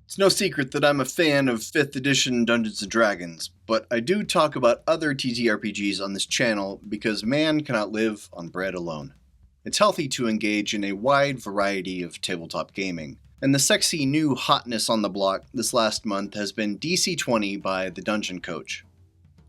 It's no secret that I'm a fan of 5th edition Dungeons & Dragons, but I do talk about other TTRPGs on this channel because man cannot live on bread alone. It's healthy to engage in a wide variety of tabletop gaming, and the sexy new hotness on the block this last month has been DC20 by the Dungeon Coach.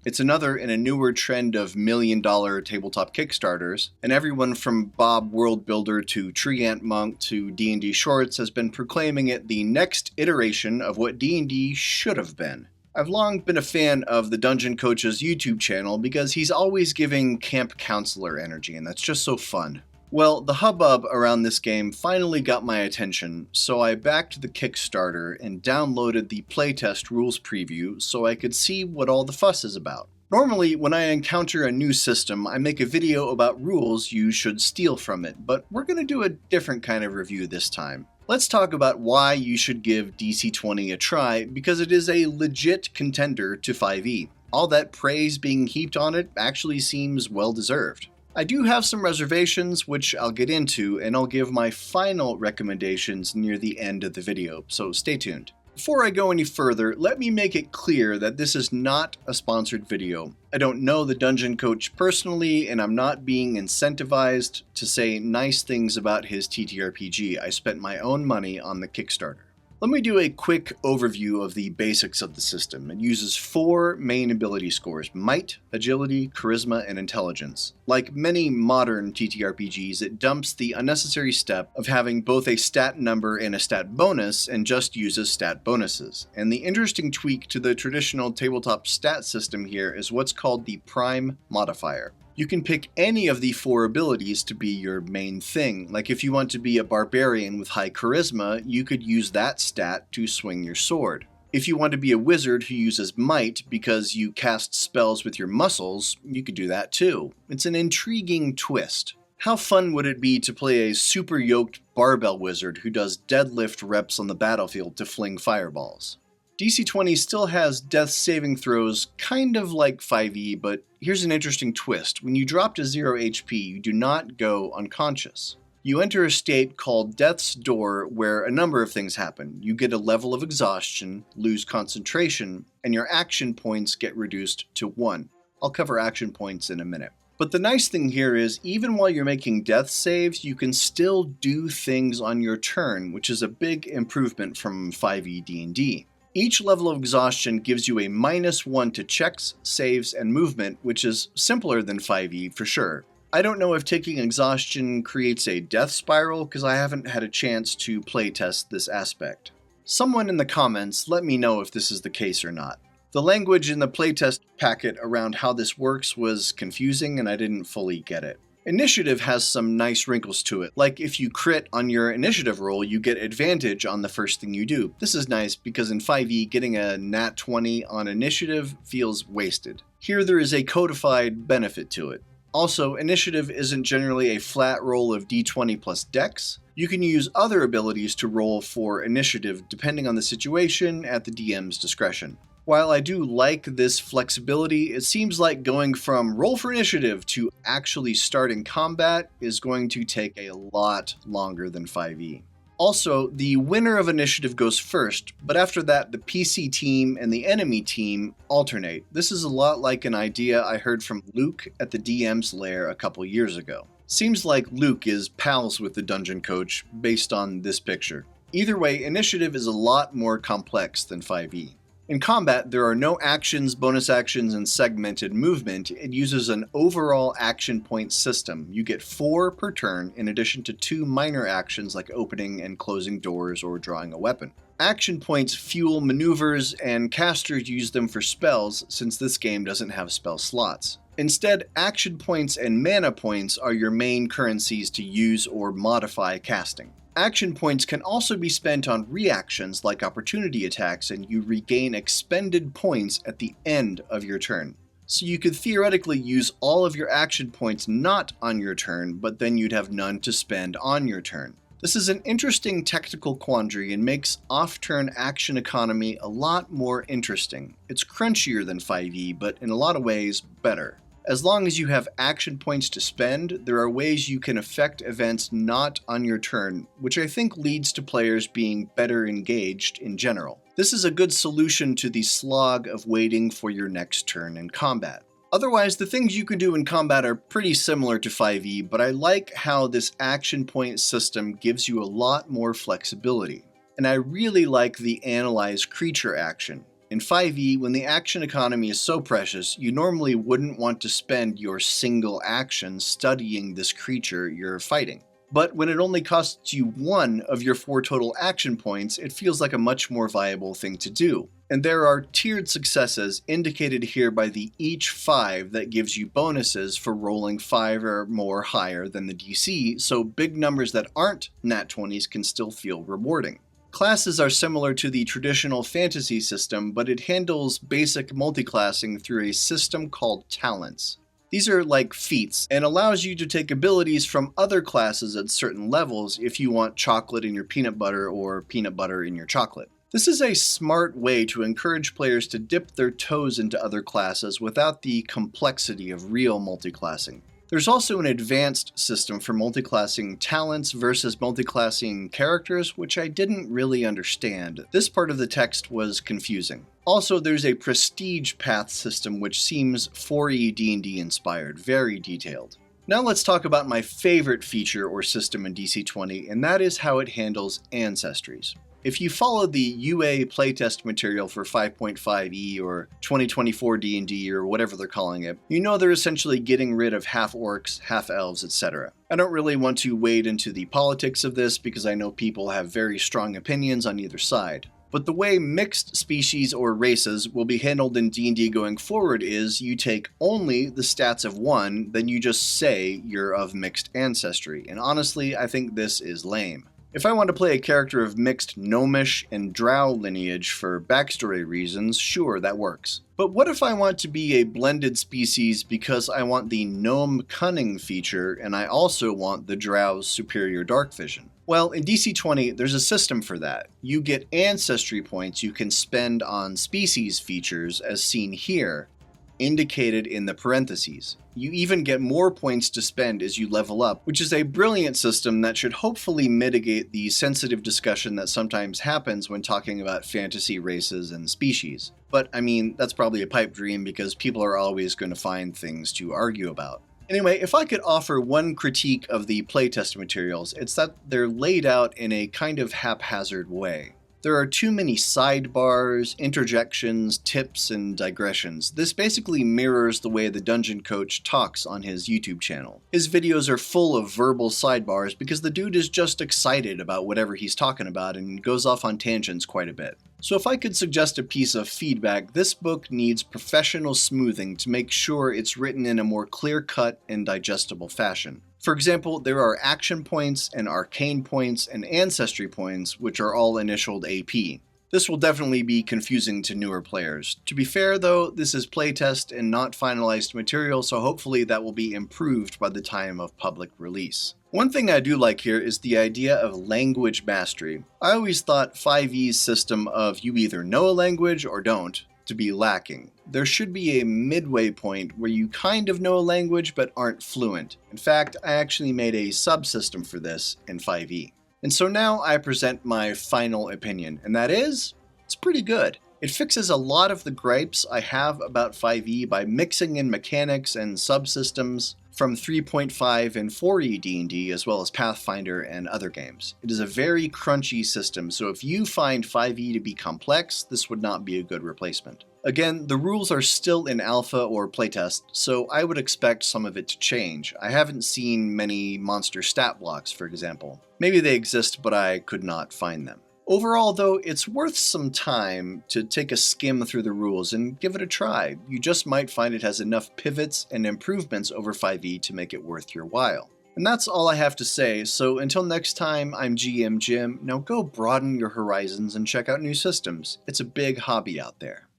It's another in a newer trend of million-dollar tabletop Kickstarters, and everyone from Bob World Builder to Tree Ant Monk to D&D Shorts has been proclaiming it the next iteration of what D&D should have been. I've long been a fan of the Dungeon Coach's YouTube channel because he's always giving camp counselor energy, and that's just so fun. Well, the hubbub around this game finally got my attention, so I backed the Kickstarter and downloaded the playtest rules preview so I could see what all the fuss is about. Normally, when I encounter a new system, I make a video about rules you should steal from it, but we're going to do a different kind of review this time. Let's talk about why you should give DC20 a try, because it is a legit contender to 5e. All that praise being heaped on it actually seems well deserved. I do have some reservations, which I'll get into, and I'll give my final recommendations near the end of the video, so stay tuned. Before I go any further, let me make it clear that this is not a sponsored video. I don't know the Dungeon Coach personally, and I'm not being incentivized to say nice things about his TTRPG. I spent my own money on the Kickstarter. Let me do a quick overview of the basics of the system. It uses 4 main ability scores: Might, Agility, Charisma, and Intelligence. Like many modern TTRPGs, it dumps the unnecessary step of having both a stat number and a stat bonus and just uses stat bonuses. And the interesting tweak to the traditional tabletop stat system here is what's called the Prime Modifier. You can pick any of the 4 abilities to be your main thing. Like if you want to be a barbarian with high charisma, you could use that stat to swing your sword. If you want to be a wizard who uses might because you cast spells with your muscles, you could do that too. It's an intriguing twist. How fun would it be to play a super yoked barbell wizard who does deadlift reps on the battlefield to fling fireballs? DC20 still has death saving throws kind of like 5e, but here's an interesting twist. When you drop to 0 HP, you do not go unconscious. You enter a state called Death's Door where a number of things happen. You get a level of exhaustion, lose concentration, and your action points get reduced to 1. I'll cover action points in a minute. But the nice thing here is, even while you're making death saves, you can still do things on your turn, which is a big improvement from 5e D&D. Each level of exhaustion gives you a -1 to checks, saves, and movement, which is simpler than 5e for sure. I don't know if taking exhaustion creates a death spiral, because I haven't had a chance to playtest this aspect. Someone in the comments let me know if this is the case or not. The language in the playtest packet around how this works was confusing and I didn't fully get it. Initiative has some nice wrinkles to it, like if you crit on your initiative roll, you get advantage on the first thing you do. This is nice because in 5e, getting a nat 20 on initiative feels wasted. Here there is a codified benefit to it. Also, initiative isn't generally a flat roll of d20 plus dex. You can use other abilities to roll for initiative depending on the situation at the DM's discretion. While I do like this flexibility, it seems like going from roll for initiative to actually starting combat is going to take a lot longer than 5e. Also, the winner of initiative goes first, but after that the PC team and the enemy team alternate. This is a lot like an idea I heard from Luke at the DM's lair a couple years ago. Seems like Luke is pals with the Dungeon Coach based on this picture. Either way, initiative is a lot more complex than 5e. In combat, there are no actions, bonus actions, and segmented movement. It uses an overall action point system. You get 4 per turn, in addition to 2 minor actions like opening and closing doors or drawing a weapon. Action points fuel maneuvers, and casters use them for spells, since this game doesn't have spell slots. Instead, action points and mana points are your main currencies to use or modify casting. Action points can also be spent on reactions like opportunity attacks, and you regain expended points at the end of your turn. So you could theoretically use all of your action points not on your turn, but then you'd have none to spend on your turn. This is an interesting technical quandary and makes off-turn action economy a lot more interesting. It's crunchier than 5e, but in a lot of ways better. As long as you have action points to spend, there are ways you can affect events not on your turn, which I think leads to players being better engaged in general. This is a good solution to the slog of waiting for your next turn in combat. Otherwise, the things you can do in combat are pretty similar to 5e, but I like how this action point system gives you a lot more flexibility. And I really like the analyze creature action. In 5e, when the action economy is so precious, you normally wouldn't want to spend your single action studying this creature you're fighting. But when it only costs you 1 of your 4 total action points, it feels like a much more viable thing to do. And there are tiered successes indicated here by the each 5 that gives you bonuses for rolling 5 or more higher than the DC, so big numbers that aren't nat 20s can still feel rewarding. Classes are similar to the traditional fantasy system, but it handles basic multiclassing through a system called talents. These are like feats, and allows you to take abilities from other classes at certain levels if you want chocolate in your peanut butter or peanut butter in your chocolate. This is a smart way to encourage players to dip their toes into other classes without the complexity of real multiclassing. There's also an advanced system for multiclassing talents versus multiclassing characters, which I didn't really understand. This part of the text was confusing. Also, there's a prestige path system which seems 4e D&D inspired, very detailed. Now let's talk about my favorite feature or system in DC20, and that is how it handles Ancestries. If you follow the UA playtest material for 5.5e or 2024 D&D or whatever they're calling it, you know they're essentially getting rid of half-orcs, half-elves, etc. I don't really want to wade into the politics of this because I know people have very strong opinions on either side. But the way mixed species or races will be handled in D&D going forward is you take only the stats of one, then you just say you're of mixed ancestry, and honestly, I think this is lame. If I want to play a character of mixed gnomish and drow lineage for backstory reasons, sure, that works. But what if I want to be a blended species because I want the gnome cunning feature and I also want the drow's superior dark vision? Well, in DC20, there's a system for that. You get ancestry points you can spend on species features as seen here, indicated in the parentheses. You even get more points to spend as you level up, which is a brilliant system that should hopefully mitigate the sensitive discussion that sometimes happens when talking about fantasy races and species. But I mean, that's probably a pipe dream because people are always going to find things to argue about. Anyway, if I could offer one critique of the playtest materials, it's that they're laid out in a kind of haphazard way. There are too many sidebars, interjections, tips, and digressions. This basically mirrors the way the Dungeon Coach talks on his YouTube channel. His videos are full of verbal sidebars because the dude is just excited about whatever he's talking about and goes off on tangents quite a bit. So if I could suggest a piece of feedback, this book needs professional smoothing to make sure it's written in a more clear-cut and digestible fashion. For example, there are action points and arcane points and ancestry points, which are all initialed AP. This will definitely be confusing to newer players. To be fair though, this is playtest and not finalized material, so hopefully that will be improved by the time of public release. One thing I do like here is the idea of language mastery. I always thought 5e's system of you either know a language or don't to be lacking. There should be a midway point where you kind of know a language but aren't fluent. In fact, I actually made a subsystem for this in 5e. And so now I present my final opinion, and that is, it's pretty good. It fixes a lot of the gripes I have about 5e by mixing in mechanics and subsystems from 3.5 and 4e D&D as well as Pathfinder and other games. It is a very crunchy system, so if you find 5e to be complex, this would not be a good replacement. Again, the rules are still in alpha or playtest, so I would expect some of it to change. I haven't seen many monster stat blocks, for example. Maybe they exist, but I could not find them. Overall, though, it's worth some time to take a skim through the rules and give it a try. You just might find it has enough pivots and improvements over 5e to make it worth your while. And that's all I have to say, so until next time, I'm GM Jim. Now go broaden your horizons and check out new systems. It's a big hobby out there.